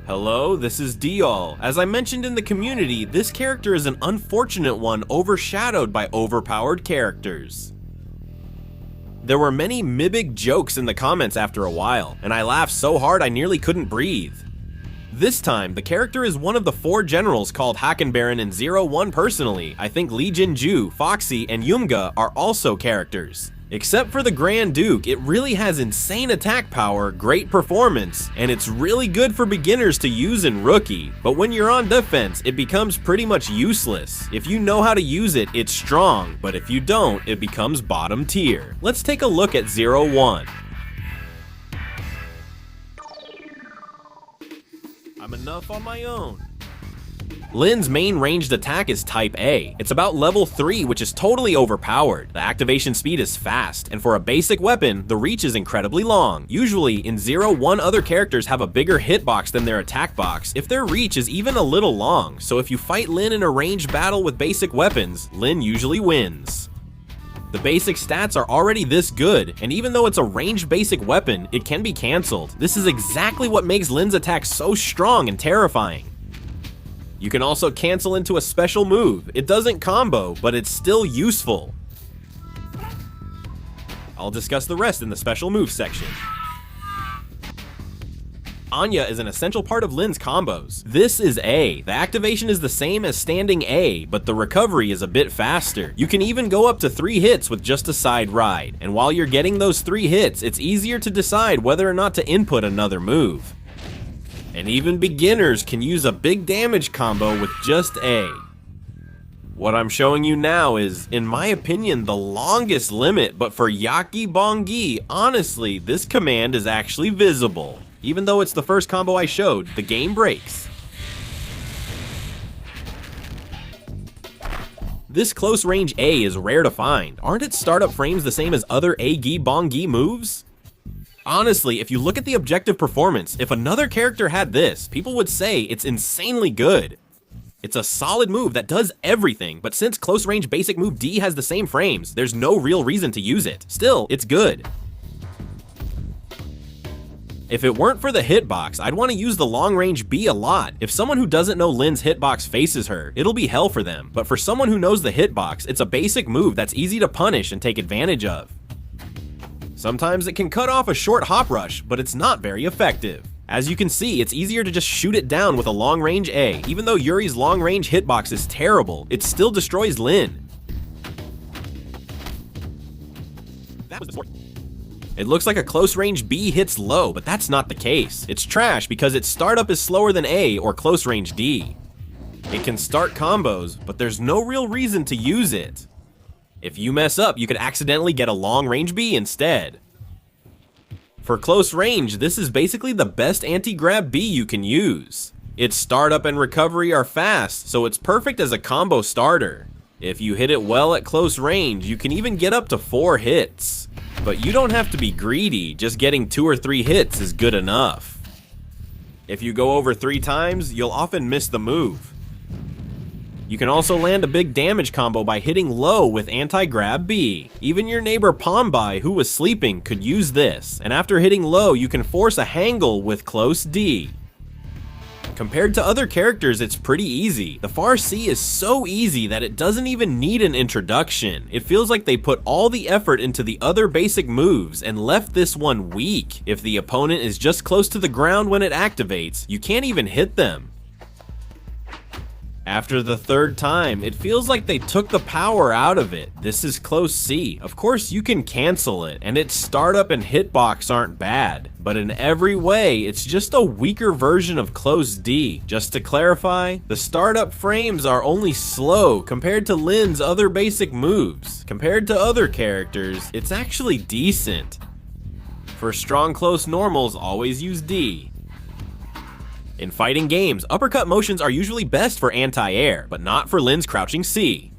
Hello, this is Dial. As I mentioned in the community, this character is an unfortunate one overshadowed by overpowered characters. There were many Mibig jokes in the comments after a while, and I laughed so hard I nearly couldn't breathe. This time, the character is one of the 4 generals called Hakenbaron in 01 personally. I think Lee Jin-ju, Foxy, and Yumga are also characters. Except for the Grand Duke, it really has insane attack power, great performance, and it's really good for beginners to use in Rookie, but when you're on defense, it becomes pretty much useless. If you know how to use it, it's strong, but if you don't, it becomes bottom tier. Let's take a look at 01. I'm enough on my own. Lin's main ranged attack is type A. It's about level 3, which is totally overpowered. The activation speed is fast, and for a basic weapon, the reach is incredibly long. Usually, in 01 other characters have a bigger hitbox than their attack box if their reach is even a little long, so if you fight Lin in a ranged battle with basic weapons, Lin usually wins. The basic stats are already this good, and even though it's a ranged basic weapon, it can be cancelled. This is exactly what makes Lin's attack so strong and terrifying. You can also cancel into a special move. It doesn't combo, but it's still useful. I'll discuss the rest in the special move section. Anya is an essential part of Lin's combos. This is A. The activation is the same as standing A, but the recovery is a bit faster. You can even go up to 3 hits with just a side ride, and while you're getting those 3 hits, it's easier to decide whether or not to input another move. And even beginners can use a big damage combo with just A. What I'm showing you now is, in my opinion, the longest limit, but for Yaki Bongi, honestly, this command is actually visible. Even though it's the first combo I showed, the game breaks. This close range A is rare to find. Aren't its startup frames the same as other A-gi Bongi moves? Honestly, if you look at the objective performance, if another character had this, people would say it's insanely good. It's a solid move that does everything, but since close range basic move D has the same frames, there's no real reason to use it. Still, it's good. If it weren't for the hitbox, I'd want to use the long range B a lot. If someone who doesn't know Lin's hitbox faces her, it'll be hell for them, but for someone who knows the hitbox, it's a basic move that's easy to punish and take advantage of. Sometimes it can cut off a short hop rush, but it's not very effective. As you can see, it's easier to just shoot it down with a long range A. Even though Yuri's long range hitbox is terrible, it still destroys Lin. It looks like a close range B hits low, but that's not the case. It's trash because its startup is slower than A or close range D. It can start combos, but there's no real reason to use it. If you mess up, you could accidentally get a long range B instead. For close range, this is basically the best anti-grab B you can use. Its startup and recovery are fast, so it's perfect as a combo starter. If you hit it well at close range, you can even get up to 4 hits. But you don't have to be greedy, just getting 2 or 3 hits is good enough. If you go over 3 times, you'll often miss the move. You can also land a big damage combo by hitting low with anti-grab B. Even your neighbor Pombai, who was sleeping, could use this, and after hitting low, you can force a Hangul with close D. Compared to other characters, it's pretty easy. The Far C is so easy that it doesn't even need an introduction. It feels like they put all the effort into the other basic moves and left this one weak. If the opponent is just close to the ground when it activates, you can't even hit them. After the 3rd time, it feels like they took the power out of it. This is close C. Of course, you can cancel it, and its startup and hitbox aren't bad, but in every way, it's just a weaker version of close D. Just to clarify, the startup frames are only slow compared to Lin's other basic moves. Compared to other characters, it's actually decent. For strong close normals, always use D. In fighting games, uppercut motions are usually best for anti-air, but not for Lin's crouching C.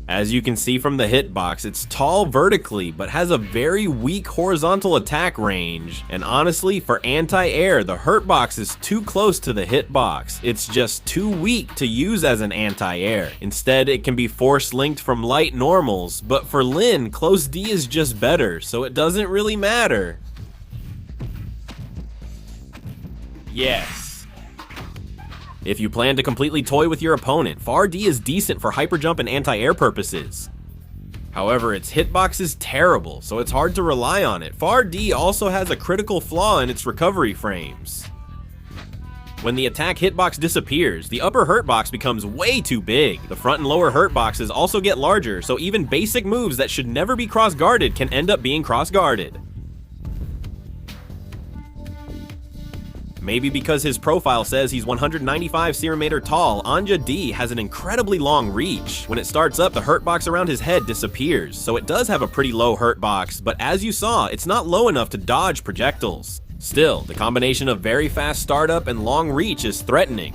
As you can see from the hitbox, it's tall vertically, but has a very weak horizontal attack range. And honestly, for anti-air, the hurtbox is too close to the hitbox. It's just too weak to use as an anti-air. Instead, it can be force linked from light normals, but for Lin, close D is just better, so it doesn't really matter. Yes. If you plan to completely toy with your opponent, FAR D is decent for hyperjump and anti-air purposes. However, its hitbox is terrible, so it's hard to rely on it. FAR D also has a critical flaw in its recovery frames. When the attack hitbox disappears, the upper hurt box becomes way too big. The front and lower hurt boxes also get larger, so even basic moves that should never be cross-guarded can end up being cross-guarded. Maybe because his profile says he's 195 cm tall, Anja D has an incredibly long reach. When it starts up, the hurt box around his head disappears, so it does have a pretty low hurt box, but as you saw, it's not low enough to dodge projectiles. Still, the combination of very fast startup and long reach is threatening.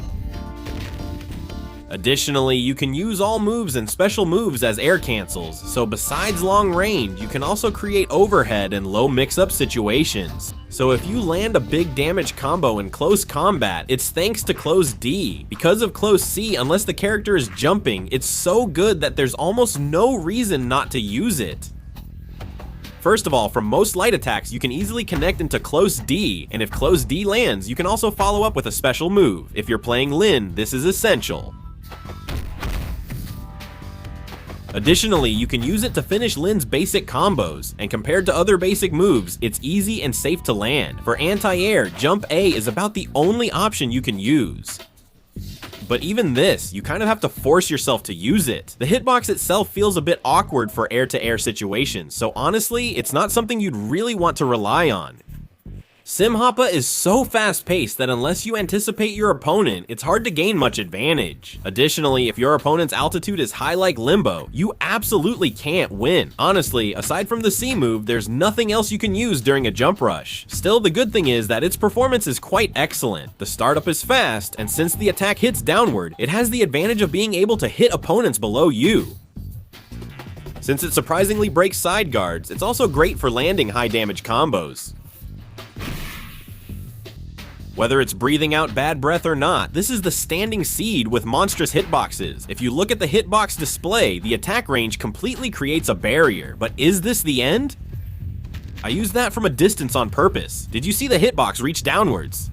Additionally, you can use all moves and special moves as air cancels, so besides long range, you can also create overhead and low mix-up situations. So if you land a big damage combo in close combat, it's thanks to close D. Because of close C, unless the character is jumping, it's so good that there's almost no reason not to use it. First of all, from most light attacks, you can easily connect into close D, and if close D lands, you can also follow up with a special move. If you're playing Lin, this is essential. Additionally, you can use it to finish Lin's basic combos, and compared to other basic moves, it's easy and safe to land. For anti-air, jump A is about the only option you can use. But even this, you kind of have to force yourself to use it. The hitbox itself feels a bit awkward for air-to-air situations, so honestly, it's not something you'd really want to rely on. Simhoppa is so fast-paced that unless you anticipate your opponent, it's hard to gain much advantage. Additionally, if your opponent's altitude is high like Limbo, you absolutely can't win. Honestly, aside from the C move, there's nothing else you can use during a jump rush. Still, the good thing is that its performance is quite excellent. The startup is fast, and since the attack hits downward, it has the advantage of being able to hit opponents below you. Since it surprisingly breaks side guards, it's also great for landing high damage combos. Whether it's breathing out bad breath or not, this is the standing seed with monstrous hitboxes. If you look at the hitbox display, the attack range completely creates a barrier. But is this the end? I used that from a distance on purpose. Did you see the hitbox reach downwards?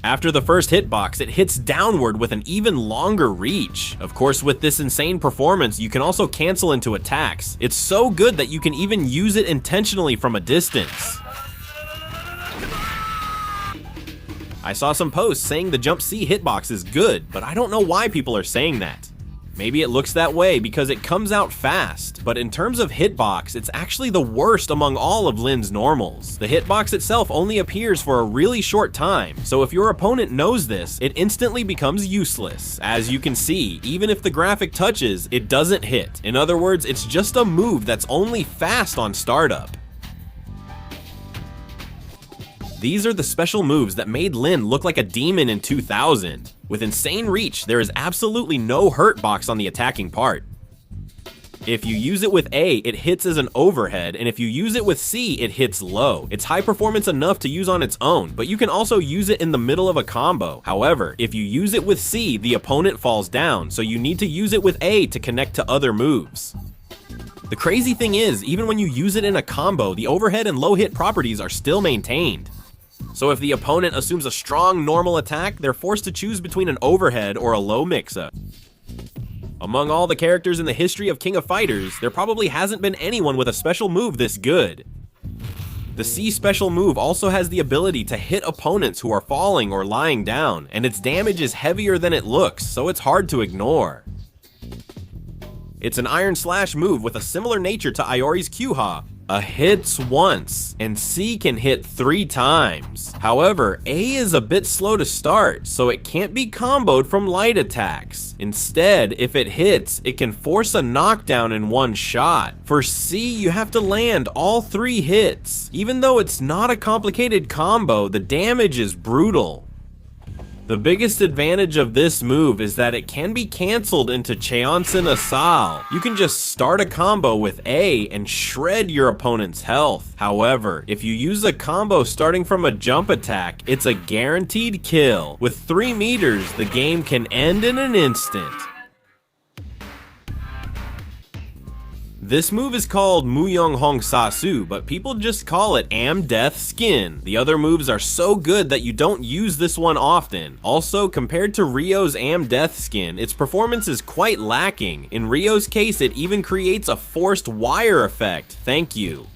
After the first hitbox, it hits downward with an even longer reach. Of course, with this insane performance, you can also cancel into attacks. It's so good that you can even use it intentionally from a distance. I saw some posts saying the Jump C hitbox is good, but I don't know why people are saying that. Maybe it looks that way because it comes out fast, but in terms of hitbox, it's actually the worst among all of Lin's normals. The hitbox itself only appears for a really short time, so if your opponent knows this, it instantly becomes useless. As you can see, even if the graphic touches, it doesn't hit. In other words, it's just a move that's only fast on startup. These are the special moves that made Lin look like a demon in 2000. With insane reach, there is absolutely no hurt box on the attacking part. If you use it with A, it hits as an overhead, and if you use it with C, it hits low. It's high performance enough to use on its own, but you can also use it in the middle of a combo. However, if you use it with C, the opponent falls down, so you need to use it with A to connect to other moves. The crazy thing is, even when you use it in a combo, the overhead and low hit properties are still maintained. So if the opponent assumes a strong normal attack, they're forced to choose between an overhead or a low mix-up. Among all the characters in the history of King of Fighters, there probably hasn't been anyone with a special move this good. The C special move also has the ability to hit opponents who are falling or lying down, and its damage is heavier than it looks, so it's hard to ignore. It's an Iron Slash move with a similar nature to Iori's Q-Ha. A hits once, and C can hit 3 times. However, A is a bit slow to start, so it can't be comboed from light attacks. Instead, if it hits, it can force a knockdown in one shot. For C, you have to land all 3 hits. Even though it's not a complicated combo, the damage is brutal. The biggest advantage of this move is that it can be cancelled into Cheonsen Asal. You can just start a combo with A and shred your opponent's health. However, if you use a combo starting from a jump attack, it's a guaranteed kill. With 3 meters, the game can end in an instant. This move is called Muyong Hong Sa Su, but people just call it Am Death Skin. The other moves are so good that you don't use this one often. Also, compared to Rio's Am Death Skin, its performance is quite lacking. In Rio's case, it even creates a forced wire effect. Thank you.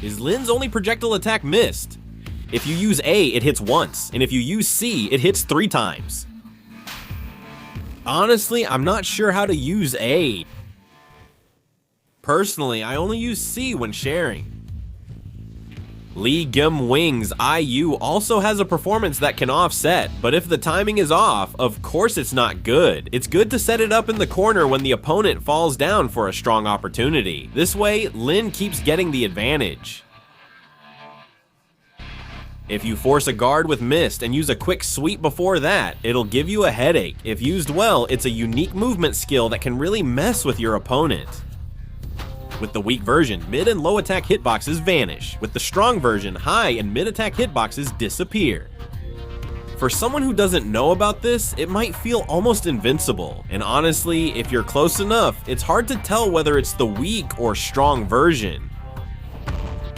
Is Lin's only projectile attack missed? If you use A, it hits once, and if you use C, it hits 3 times. Honestly, I'm not sure how to use A. Personally, I only use C when sharing. Lee Gum Wing's IU also has a performance that can offset, but if the timing is off, of course it's not good. It's good to set it up in the corner when the opponent falls down for a strong opportunity. This way, Lin keeps getting the advantage. If you force a guard with Mist and use a quick sweep before that, it'll give you a headache. If used well, it's a unique movement skill that can really mess with your opponent. With the weak version, mid and low attack hitboxes vanish. With the strong version, high and mid attack hitboxes disappear. For someone who doesn't know about this, it might feel almost invincible. And honestly, if you're close enough, it's hard to tell whether it's the weak or strong version.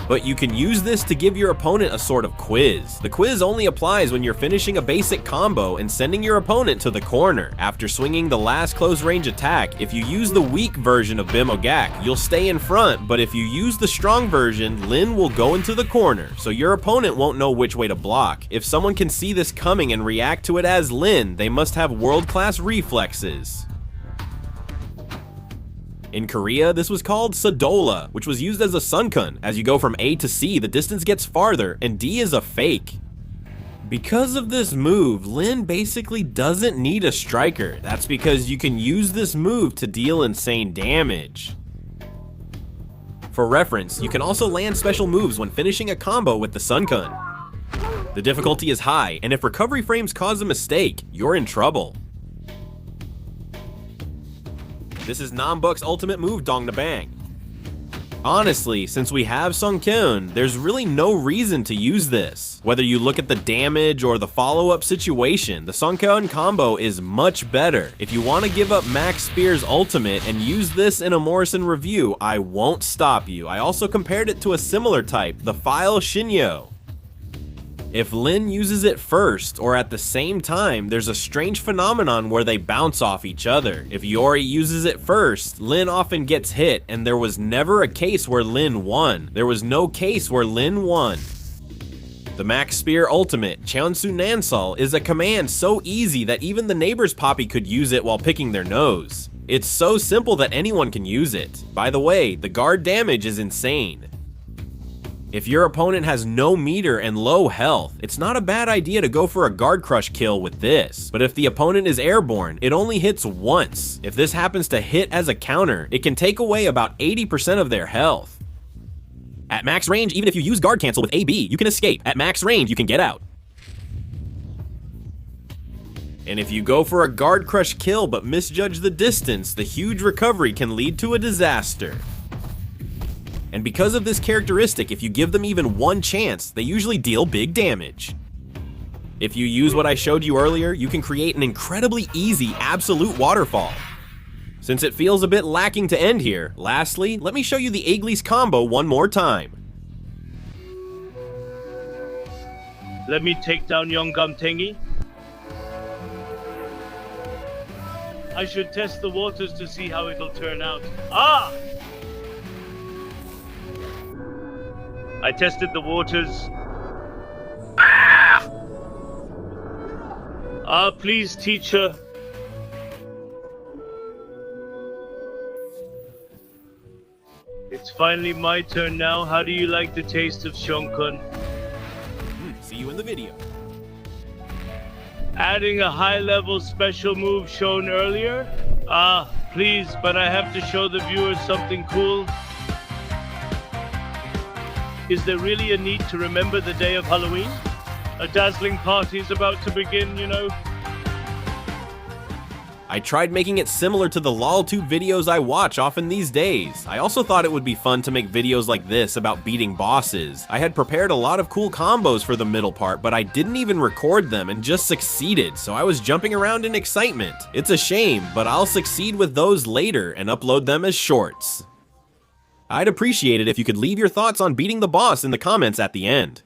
But you can use this to give your opponent a sort of quiz. The quiz only applies when you're finishing a basic combo and sending your opponent to the corner. After swinging the last close range attack, if you use the weak version of Bimogak, you'll stay in front, but if you use the strong version, Lin will go into the corner, so your opponent won't know which way to block. If someone can see this coming and react to it as Lin, they must have world-class reflexes. In Korea, this was called Sadola, which was used as a Sunken. As you go from A to C, the distance gets farther, and D is a fake. Because of this move, Lin basically doesn't need a striker. That's because you can use this move to deal insane damage. For reference, you can also land special moves when finishing a combo with the Sunken. The difficulty is high, and if recovery frames cause a mistake, you're in trouble. This is Nambook's ultimate move, Dong Na Bang. Honestly, since we have Sunken, there's really no reason to use this. Whether you look at the damage or the follow-up situation, the Sunken combo is much better. If you want to give up Max Spear's ultimate and use this in a Morrison review, I won't stop you. I also compared it to a similar type, the File Shinyo. If Lin uses it first or at the same time, there's a strange phenomenon where they bounce off each other. If Yori uses it first, Lin often gets hit, and there was never a case where Lin won. There was no case where Lin won. The Max Spear ultimate, Cheonsu Nansol, is a command so easy that even the neighbor's poppy could use it while picking their nose. It's so simple that anyone can use it. By the way, the guard damage is insane. If your opponent has no meter and low health, it's not a bad idea to go for a guard crush kill with this. But if the opponent is airborne, it only hits once. If this happens to hit as a counter, it can take away about 80% of their health. At max range, even if you use guard cancel with AB, you can escape. At max range, you can get out. And if you go for a guard crush kill but misjudge the distance, the huge recovery can lead to a disaster. And because of this characteristic, if you give them even one chance, they usually deal big damage. If you use what I showed you earlier, you can create an incredibly easy absolute waterfall. Since it feels a bit lacking to end here, lastly, let me show you the Iglis combo one more time. Let me take down Yongam Tengi. I should test the waters to see how it'll turn out. Ah! I tested the waters. Ah, please, teacher. It's finally my turn now. How do you like the taste of Sunken? See you in the video. Adding a high-level special move shown earlier? Ah, please, but I have to show the viewers something cool. Is there really a need to remember the day of Halloween? A dazzling party is about to begin, you know. I tried making it similar to the LOLTube videos I watch often these days. I also thought it would be fun to make videos like this about beating bosses. I had prepared a lot of cool combos for the middle part, but I didn't even record them and just succeeded, so I was jumping around in excitement. It's a shame, but I'll succeed with those later and upload them as shorts. I'd appreciate it if you could leave your thoughts on beating the boss in the comments at the end.